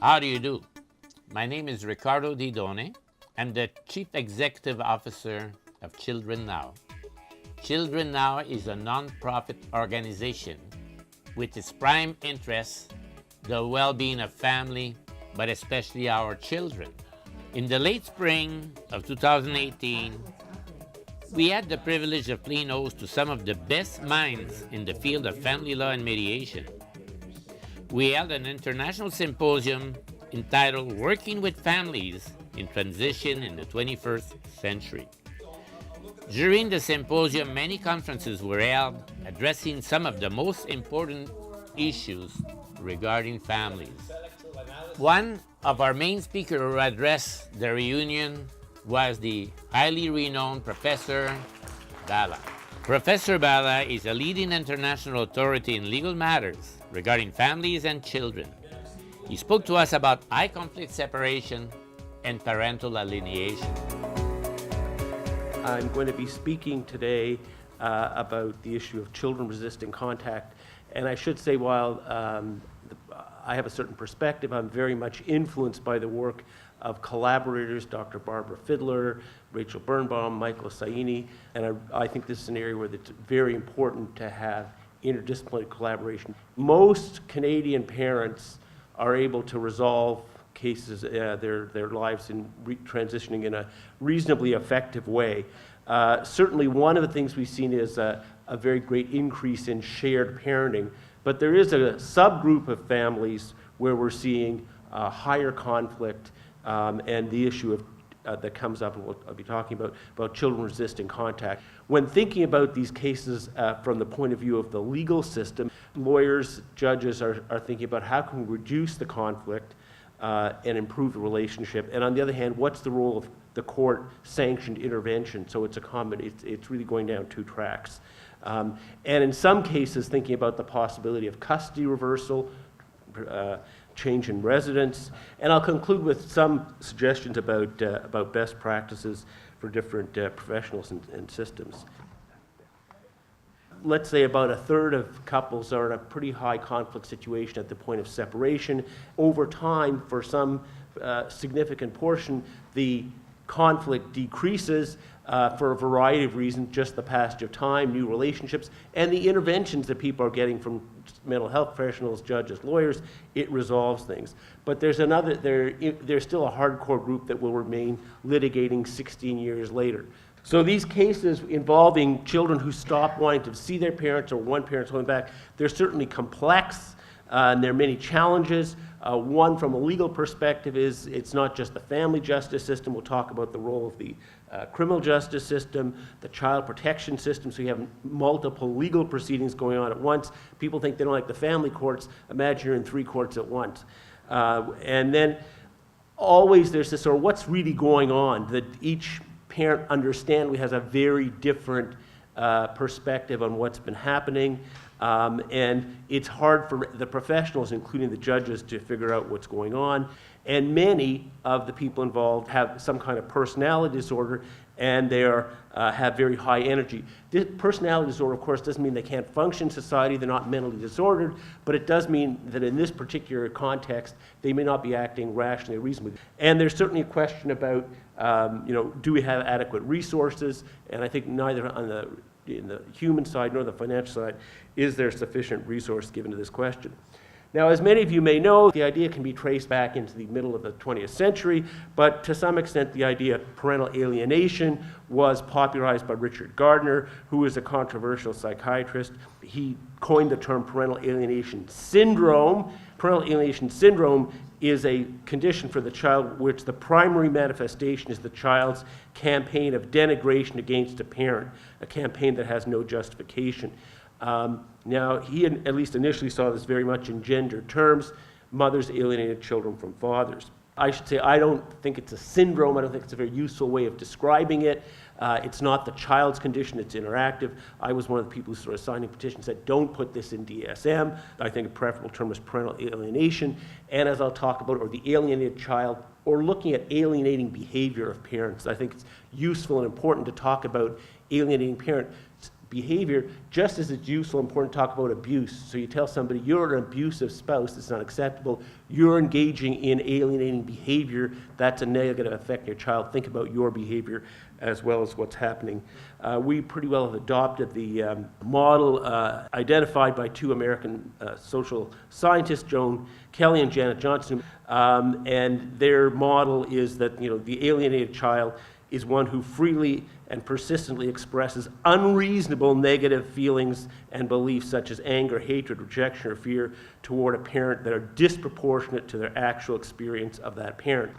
How do you do? My name is Ricardo Didone. I'm the Chief Executive Officer of Children Now. Children Now is a non-profit organization with its prime interest, the well-being of family, but especially our children. In the late spring of 2018, we had the privilege of playing host to some of the best minds in the field of family law and mediation. We held an international symposium entitled Working with Families in Transition in the 21st Century. During the symposium, many conferences were held addressing some of the most important issues regarding families. One of our main speakers who addressed the reunion was the highly renowned Professor Bala. Professor Bala is a leading international authority in legal matters regarding families and children. He spoke to us about high conflict separation and parental alienation. I'm going to be speaking today about the issue of children resisting contact. And I should say, while I have a certain perspective, I'm very much influenced by the work of collaborators, Dr. Barbara Fiedler, Rachel Birnbaum, Michael Saini, and I think this is an area where it's very important to have interdisciplinary collaboration. Most Canadian parents are able to resolve cases, their lives in transitioning in a reasonably effective way. Certainly one of the things we've seen is a very great increase in shared parenting, but there is a subgroup of families where we're seeing higher conflict and the issue of that comes up, and I'll be talking about children resisting contact. When thinking about these cases from the point of view of the legal system, lawyers, judges are thinking about how can we reduce the conflict and improve the relationship. And on the other hand, what's the role of the court-sanctioned intervention? So it's really going down two tracks. And in some cases, thinking about the possibility of custody reversal, change in residence, and I'll conclude with some suggestions about best practices for different professionals and systems. Let's say about a third of couples are in a pretty high conflict situation at the point of separation. Over time, for some significant portion, the conflict decreases for a variety of reasons, just the passage of time, new relationships, and the interventions that people are getting from mental health professionals, judges, lawyers, it resolves things. But there's still a hardcore group that will remain litigating 16 years later. So these cases involving children who stop wanting to see their parents or one parent's holding back, they're certainly complex, and there are many challenges. One from a legal perspective is it's not just the family justice system. We'll talk about the role of the criminal justice system, the child protection system, so you have multiple legal proceedings going on at once. People think they don't like the family courts. Imagine you're in 3 courts at once. And then always there's this sort of what's really going on, that each parent understandably has a very different perspective on what's been happening. And it's hard for the professionals, including the judges, to figure out what's going on. And many of the people involved have some kind of personality disorder, and they have very high energy. This personality disorder, of course, doesn't mean they can't function in society. They're not mentally disordered, but it does mean that in this particular context, they may not be acting rationally or reasonably. And there's certainly a question about, do we have adequate resources? And I think neither in the human side nor the financial side is there sufficient resource given to this question. Now, as many of you may know, the idea can be traced back into the middle of the 20th century, but to some extent the idea of parental alienation was popularized by Richard Gardner, who is a controversial psychiatrist. He coined the term parental alienation syndrome. Parental alienation syndrome is a condition for the child which the primary manifestation is the child's campaign of denigration against a parent, a campaign that has no justification. Now, he at least initially saw this very much in gender terms, mothers alienated children from fathers. I should say I don't think it's a syndrome. I don't think it's a very useful way of describing it. It's not the child's condition, it's interactive. I was one of the people who sort of signed a petition and said, don't put this in DSM. I think a preferable term is parental alienation. And as I'll talk about, or the alienated child, or looking at alienating behavior of parents. I think it's useful and important to talk about alienating parents behavior, just as it's useful and important to talk about abuse. So you tell somebody you're an abusive spouse, it's not acceptable, you're engaging in alienating behavior, that's a negative effect on your child. Think about your behavior as well as what's happening. We pretty well have adopted the model identified by two American social scientists, Joan Kelly and Janet Johnson, and their model is that the alienated child is one who freely and persistently expresses unreasonable negative feelings and beliefs such as anger, hatred, rejection, or fear toward a parent that are disproportionate to their actual experience of that parent.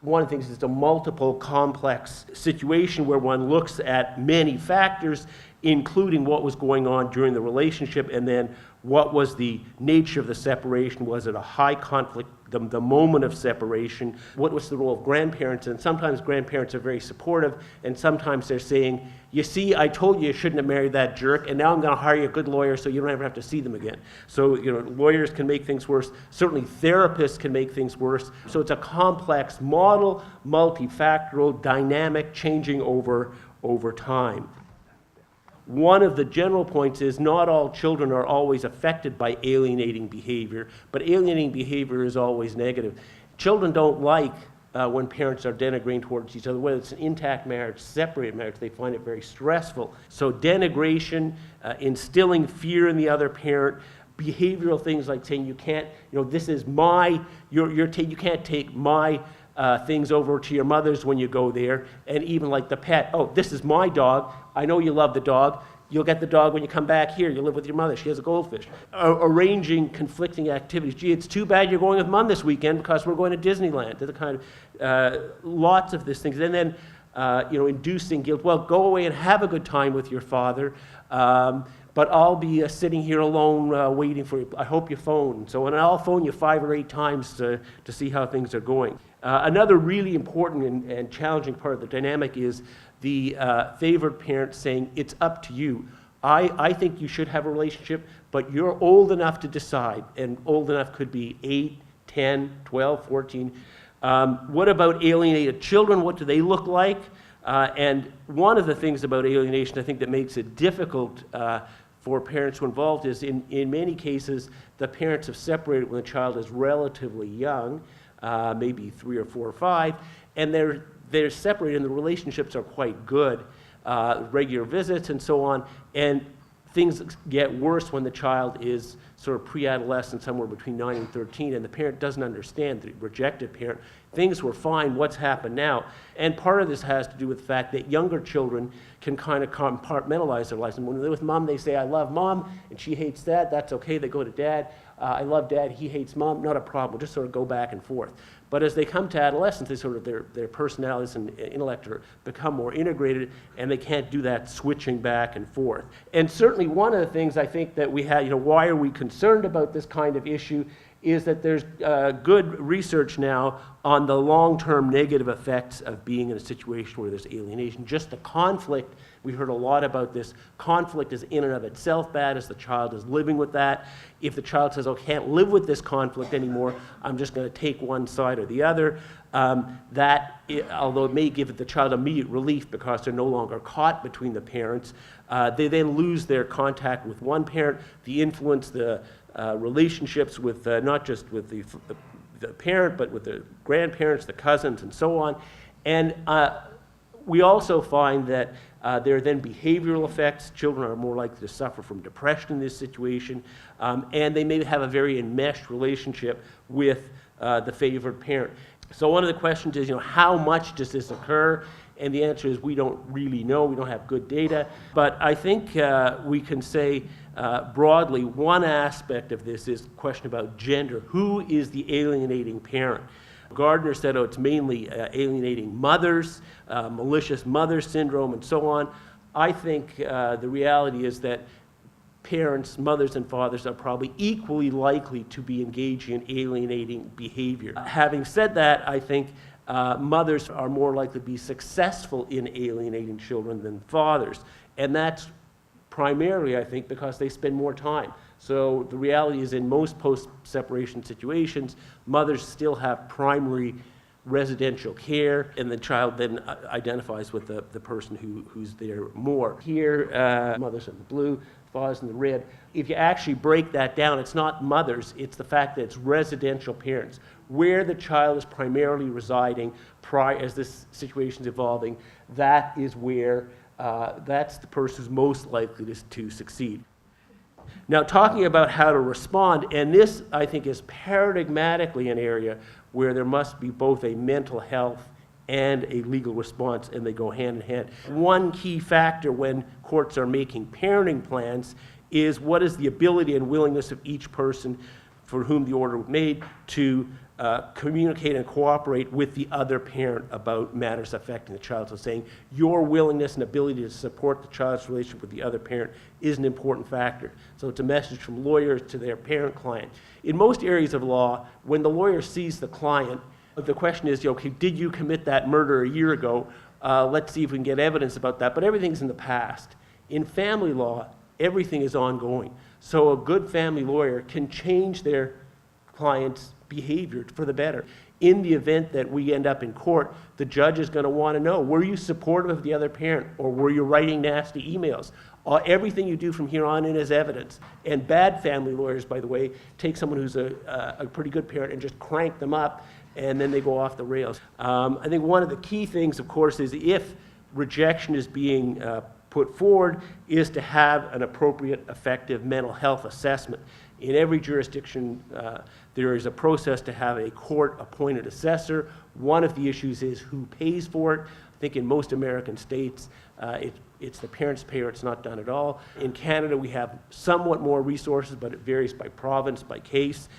One of the things is it's a multiple complex situation where one looks at many factors, including what was going on during the relationship and then what was the nature of the separation. Was it a high conflict, the moment of separation? What was the role of grandparents? And sometimes grandparents are very supportive, and sometimes they're saying, you see, I told you you shouldn't have married that jerk, and now I'm going to hire you a good lawyer so you don't ever have to see them again. So, lawyers can make things worse. Certainly therapists can make things worse. So it's a complex model, multifactorial, dynamic, changing over time. One of the general points is not all children are always affected by alienating behavior, but alienating behavior is always negative. Children don't like when parents are denigrating towards each other, whether it's an intact marriage, separated marriage, they find it very stressful. So denigration, instilling fear in the other parent, behavioral things like saying you can't, this is my, you can't take my things over to your mother's when you go there, and even like the pet, oh, this is my dog, I know you love the dog, you'll get the dog when you come back here, you live with your mother, she has a goldfish. Arranging conflicting activities. Gee, it's too bad you're going with Mom this weekend because we're going to Disneyland. They're the kind of, lots of these things. And then, inducing guilt. Well, go away and have a good time with your father, but I'll be sitting here alone waiting for you. I hope you phone. So, and I'll phone you 5 or 8 times to see how things are going. Another really important and challenging part of the dynamic is the favored parent saying, it's up to you. I think you should have a relationship, but you're old enough to decide, and old enough could be 8, 10, 12, 14. What about alienated children? What do they look like? And one of the things about alienation, I think, that makes it difficult for parents who are involved is in many cases, the parents have separated when the child is relatively young, maybe 3 or 4 or 5, and they're separated and the relationships are quite good, regular visits and so on, and things get worse when the child is sort of pre-adolescent, somewhere between 9 and 13, and the parent doesn't understand, the rejected parent. Things were fine, what's happened now? And part of this has to do with the fact that younger children can kind of compartmentalize their lives. And when they're with Mom, they say, I love Mom, and she hates Dad, that's okay. They go to Dad, I love Dad, he hates Mom, not a problem. We'll just sort of go back and forth. But as they come to adolescence, they sort of their personalities and intellect become more integrated, and they can't do that switching back and forth. And certainly one of the things I think that we had, why are we concerned about this kind of issue, is that there's good research now on the long-term negative effects of being in a situation where there's alienation. Just the conflict, we heard a lot about this, conflict is in and of itself bad as the child is living with that. If the child says, oh, I can't live with this conflict anymore, I'm just going to take one side or the other, although it may give the child immediate relief because they're no longer caught between the parents, they then lose their contact with one parent, the influence, the relationships with not just with the parent, but with the grandparents, the cousins, and so on. And we also find that there are then behavioral effects. Children are more likely to suffer from depression in this situation, and they may have a very enmeshed relationship with the favored parent. So one of the questions is, how much does this occur? And the answer is we don't really know. We don't have good data. But I think we can say broadly one aspect of this is a question about gender. Who is the alienating parent? Gardner said, it's mainly alienating mothers, malicious mother syndrome, and so on. I think the reality is that parents, mothers and fathers, are probably equally likely to be engaging in alienating behavior. Having said that, I think mothers are more likely to be successful in alienating children than fathers. And that's primarily, I think, because they spend more time. So the reality is in most post-separation situations, mothers still have primary residential care, and the child then identifies with the person who's there more. Here, mother's in the blue, father's in the red. If you actually break that down, it's not mothers, it's the fact that it's residential parents. Where the child is primarily residing as this situation's evolving, that is where, that's the person who's most likely to succeed. Now, talking about how to respond, and this, I think, is paradigmatically an area where there must be both a mental health and a legal response, and they go hand in hand. One key factor when courts are making parenting plans is what is the ability and willingness of each person for whom the order was made to communicate and cooperate with the other parent about matters affecting the child. So saying your willingness and ability to support the child's relationship with the other parent is an important factor. So it's a message from lawyers to their parent-client. In most areas of law, when the lawyer sees the client, the question is, okay, did you commit that murder a year ago? Let's see if we can get evidence about that. But everything's in the past. In family law, everything is ongoing. So a good family lawyer can change their client's behavior for the better. In the event that we end up in court, the judge is going to want to know, were you supportive of the other parent, or were you writing nasty emails? Everything you do from here on in is evidence. And bad family lawyers, by the way, take someone who's a pretty good parent and just crank them up, and then they go off the rails. I think one of the key things, of course, is if rejection is being put forward, is to have an appropriate, effective mental health assessment. In every jurisdiction, there is a process to have a court-appointed assessor. One of the issues is who pays for it. I think in most American states, it's the parents pay or it's not done at all. In Canada, we have somewhat more resources, but it varies by province, by case.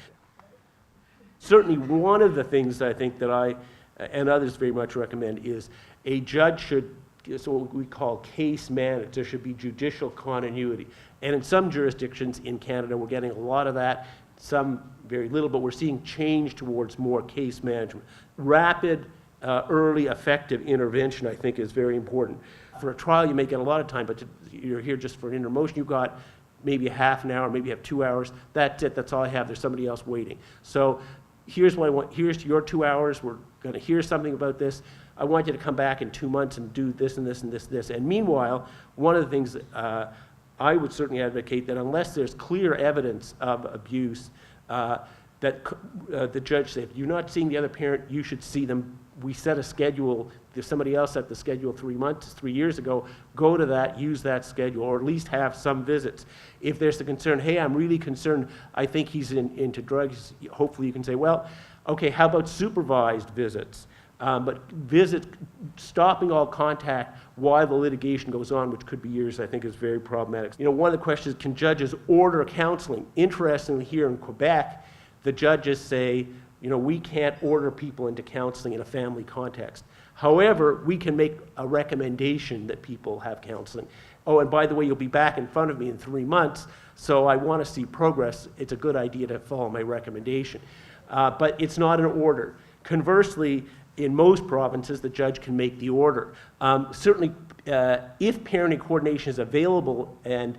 Certainly, one of the things I think that I and others very much recommend is a judge should, so what we call case managed. There should be judicial continuity. And in some jurisdictions in Canada, we're getting a lot of that, some very little, but we're seeing change towards more case management. Rapid, early, effective intervention, I think, is very important. For a trial, you may get a lot of time, but you're here just for an intermotion. You've got maybe a half an hour, maybe you have 2 hours. That's it, that's all I have. There's somebody else waiting. So here's what I want. Here's your 2 hours. We're going to hear something about this. I want you to come back in 2 months and do this and this and this and this. And meanwhile, one of the things I would certainly advocate that unless there's clear evidence of abuse, that the judge said, if you're not seeing the other parent, you should see them. We set a schedule. If somebody else set the schedule 3 years ago, go to that, use that schedule, or at least have some visits. If there's the concern, hey, I'm really concerned, I think he's into drugs, hopefully you can say, well, okay, how about supervised visits? But stopping all contact while the litigation goes on, which could be years, I think is very problematic. You know, one of the questions, can judges order counseling? Interestingly, here in Quebec, the judges say, you know, we can't order people into counseling in a family context. However, we can make a recommendation that people have counseling. Oh, and by the way, you'll be back in front of me in 3 months, so I want to see progress. It's a good idea to follow my recommendation. But it's not an order. Conversely, in most provinces, the judge can make the order. Certainly, if parenting coordination is available, and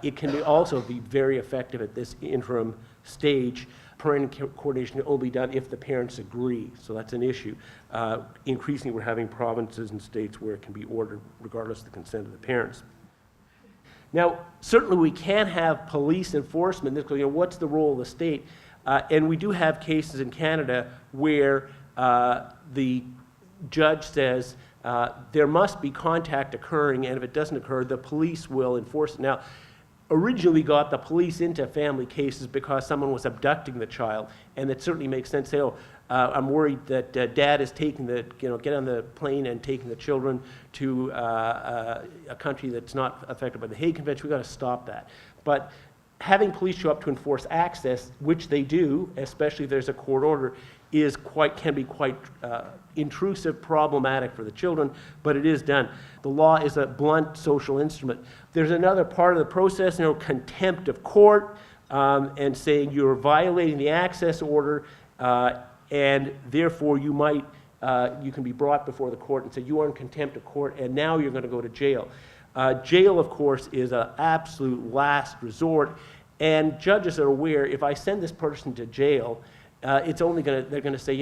it can also be very effective at this interim stage, parenting coordination can only be done if the parents agree. So that's an issue. Increasingly, we're having provinces and states where it can be ordered regardless of the consent of the parents. Now, certainly we can't have police enforcement. You know, what's the role of the state? And we do have cases in Canada where the judge says there must be contact occurring, and if it doesn't occur, the police will enforce it. Now, originally got the police into family cases because someone was abducting the child, and it certainly makes sense to say, oh, I'm worried that dad is taking get on the plane and taking the children to a country that's not affected by the Hague Convention. We've got to stop that. But having police show up to enforce access, which they do, especially if there's a court order, can be quite intrusive, problematic for the children, but it is done. The law is a blunt social instrument. There's another part of the process, contempt of court, and saying you're violating the access order, and therefore you can be brought before the court and say you are in contempt of court, and now you're going to go to jail. Jail, of course, is an absolute last resort, and judges are aware if I send this person to jail, they're going to say,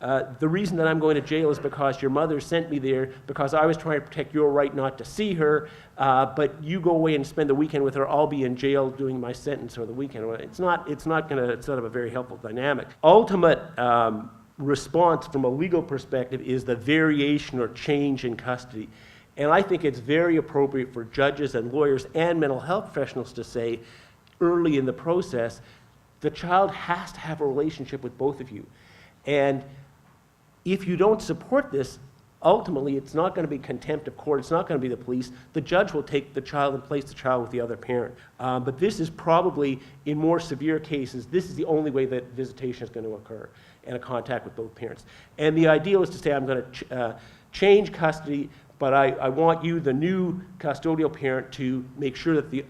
The reason that I'm going to jail is because your mother sent me there because I was trying to protect your right not to see her, but you go away and spend the weekend with her, I'll be in jail doing my sentence for the weekend. It's not going to set up a very helpful dynamic. Ultimate response from a legal perspective is the variation or change in custody. And I think it's very appropriate for judges and lawyers and mental health professionals to say early in the process, the child has to have a relationship with both of you. And if you don't support this, ultimately it's not going to be contempt of court, it's not going to be the police. The judge will take the child and place the child with the other parent. But this is probably, in more severe cases, this is the only way that visitation is going to occur, and a contact with both parents. And the ideal is to say, I'm going to change custody, but I want you, the new custodial parent, to make sure that the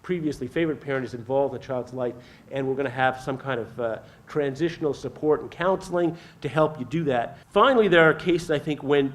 previously favored parent is involved in the child's life, and we're going to have some kind of transitional support and counseling to help you do that. Finally, there are cases, I think, when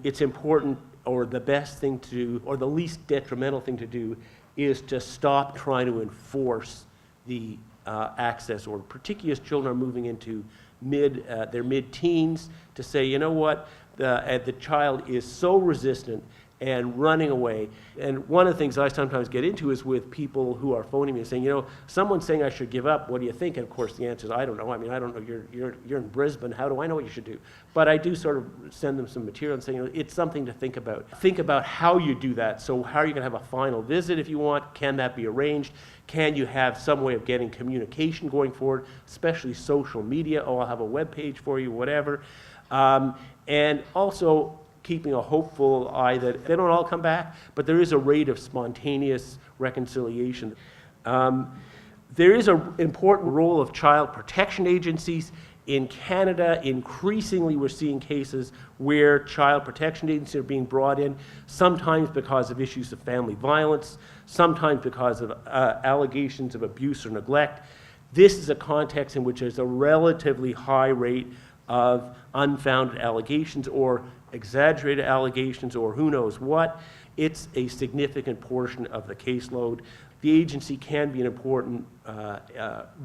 it's important, or the best thing to do, or the least detrimental thing to do, is to stop trying to enforce the access order, particularly as children are moving into their mid-teens, to say, you know what, the child is so resistant and running away. And one of the things I sometimes get into is with people who are phoning me and saying, you know, someone's saying I should give up, what do you think? And of course the answer is, I don't know. I mean, I don't know, you're in Brisbane, how do I know what you should do? But I do sort of send them some material and say, you know, it's something to think about. Think about how you do that. So how are you gonna have a final visit if you want? Can that be arranged? Can you have some way of getting communication going forward, especially social media? Oh, I'll have a web page for you, whatever. And also, keeping a hopeful eye that they don't all come back, but there is a rate of spontaneous reconciliation. There is an important role of child protection agencies. In Canada, increasingly we're seeing cases where child protection agencies are being brought in, sometimes because of issues of family violence, sometimes because of allegations of abuse or neglect. This is a context in which there's a relatively high rate of unfounded allegations or exaggerated allegations or who knows what. It's a significant portion of the caseload. The agency can be an important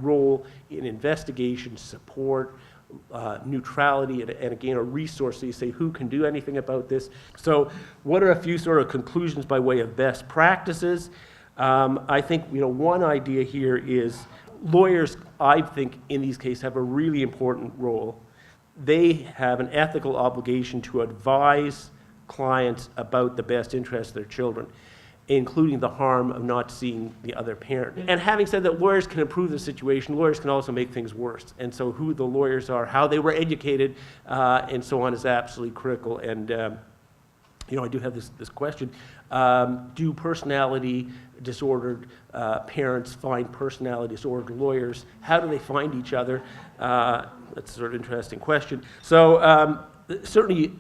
role in investigation, support, neutrality, and again, a resource. So you say, who can do anything about this? So what are a few sort of conclusions by way of best practices? I think, you know, one idea here is lawyers, I think, in these cases have a really important role. They have an ethical obligation to advise clients about the best interests of their children, including the harm of not seeing the other parent. And having said that, lawyers can improve the situation, lawyers can also make things worse. And so who the lawyers are, how they were educated, and so on is absolutely critical. And you know, I do have this question. Do personality disordered parents find personality disordered lawyers? How do they find each other? That's a sort of interesting question. So certainly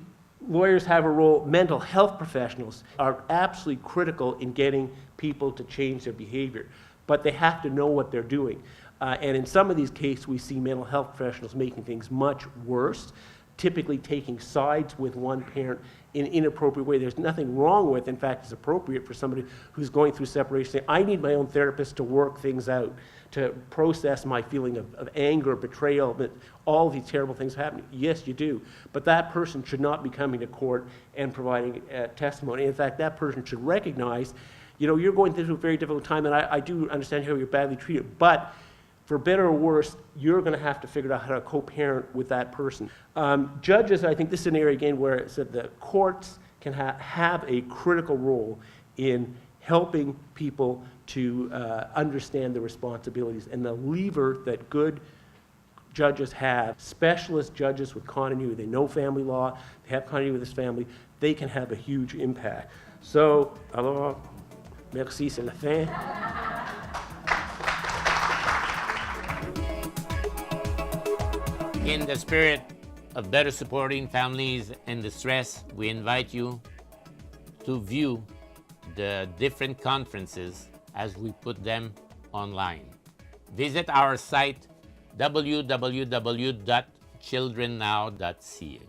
lawyers have a role. Mental health professionals are absolutely critical in getting people to change their behavior, but they have to know what they're doing. And in some of these cases, we see mental health professionals making things much worse, typically taking sides with one parent in an inappropriate way. There's nothing wrong with, in fact, it's appropriate for somebody who's going through separation, saying, I need my own therapist to work things out, to process my feeling of anger, betrayal, that all these terrible things happen. Yes, you do. But that person should not be coming to court and providing testimony. In fact, that person should recognize, you know, you're going through a very difficult time, and I do understand how you're badly treated, but for better or worse, you're going to have to figure out how to co-parent with that person. Judges, I think this is an area, again, where it said the courts can have a critical role in helping people to understand the responsibilities and the lever that good judges have, specialist judges with continuity. They know family law, they have continuity with this family, they can have a huge impact. So, alors, merci, c'est la fin. In the spirit of better supporting families in distress, we invite you to view the different conferences as we put them online. Visit our site www.childrennow.ca.